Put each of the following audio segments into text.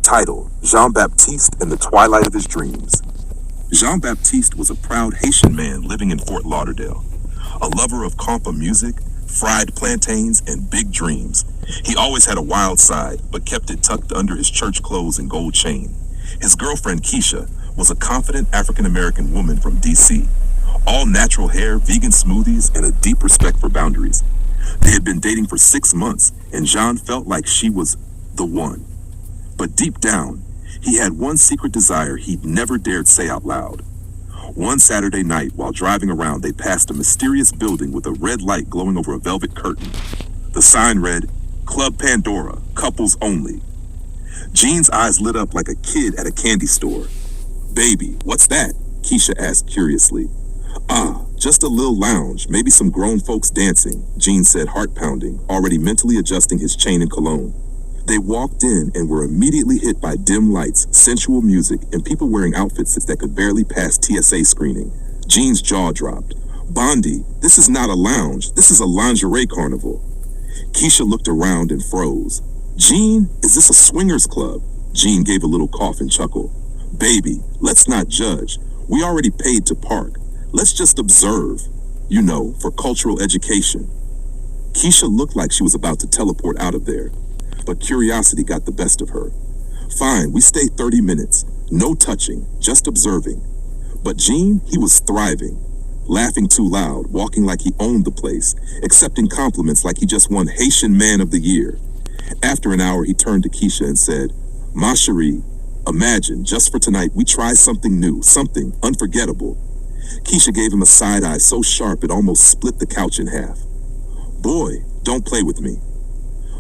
Title: Jean-Baptiste in the Twilight of His Dreams. Jean-Baptiste was a proud Haitian man living in Fort Lauderdale. A lover of compa music, fried plantains, and big dreams. He always had a wild side, but kept it tucked under his church clothes and gold chain. His girlfriend, Keisha, was a confident African-American woman from D.C. All natural hair, vegan smoothies, and a deep respect for boundaries. They had been dating for 6 months, and Jean felt like she was the one. But deep down, he had one secret desire he'd never dared say out loud. One Saturday night, while driving around, they passed a mysterious building with a red light glowing over a velvet curtain. The sign read, "Club Pandora, couples only." Jean's eyes lit up like a kid at a candy store. "Baby, what's that?" Keisha asked curiously. "Ah, just a little lounge, maybe some grown folks dancing," Jean said, heart pounding, already mentally adjusting his chain and cologne. They walked in and were immediately hit by dim lights, sensual music, and people wearing outfits that could barely pass TSA screening. Jean's jaw dropped. "Bondi, this is not a lounge, this is a lingerie carnival." Keisha looked around and froze. "Jean, is this a swingers club?" Jean gave a little cough and chuckle. "Baby, let's not judge. We already paid to park. Let's just observe, for cultural education." Keisha looked like she was about to teleport out of there, but curiosity got the best of her. "Fine, we stay 30 minutes. No touching, just observing." But Jean, he was thriving. Laughing too loud, walking like he owned the place, accepting compliments like he just won Haitian Man of the Year. After an hour, he turned to Keisha and said, "Ma chérie, imagine, just for tonight, we try something new, something unforgettable." Keisha gave him a side eye so sharp it almost split the couch in half. "Boy, don't play with me."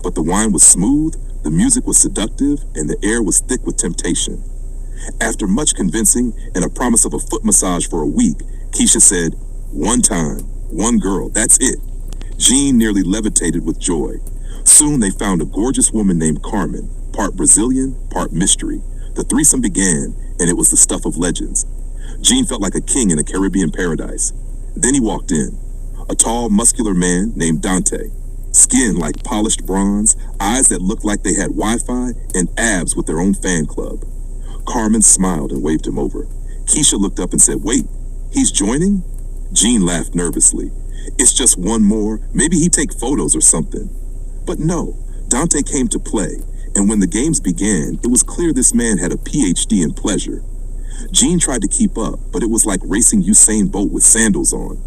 But the wine was smooth, the music was seductive, and the air was thick with temptation. After much convincing and a promise of a foot massage for a week, Keisha said, "One time, one girl, that's it." Jean nearly levitated with joy. Soon they found a gorgeous woman named Carmen, part Brazilian, part mystery. The threesome began, and it was the stuff of legends. Jean felt like a king in a Caribbean paradise. Then he walked in. A tall, muscular man named Dante. Skin like polished bronze, eyes that looked like they had Wi-Fi, and abs with their own fan club. Carmen smiled and waved him over. Keisha looked up and said, "Wait, he's joining?" Jean laughed nervously. "It's just one more, maybe he take photos or something." But no, Dante came to play, and when the games began, it was clear this man had a PhD in pleasure. Jean tried to keep up, but it was like racing Usain Bolt with sandals on.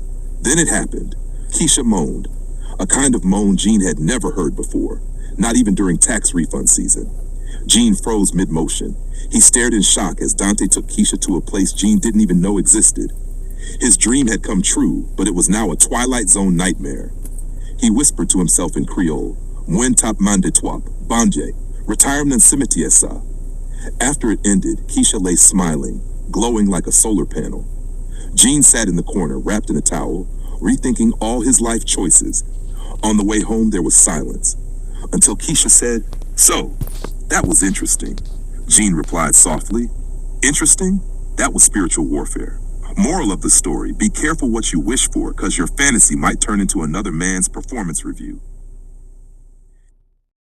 Then it happened. Keisha moaned. A kind of moan Jean had never heard before, not even during tax refund season. Jean froze mid-motion. He stared in shock as Dante took Keisha to a place Jean didn't even know existed. His dream had come true, but it was now a Twilight Zone nightmare. He whispered to himself in Creole, "Mwen tap mande twap, banje, retirement cimetière ça." After it ended, Keisha lay smiling, glowing like a solar panel. Jean sat in the corner, wrapped in a towel, rethinking all his life choices. On the way home, there was silence, until Keisha said, "So, that was interesting." Jean replied softly, "Interesting? That was spiritual warfare." Moral of the story, be careful what you wish for, because your fantasy might turn into another man's performance review.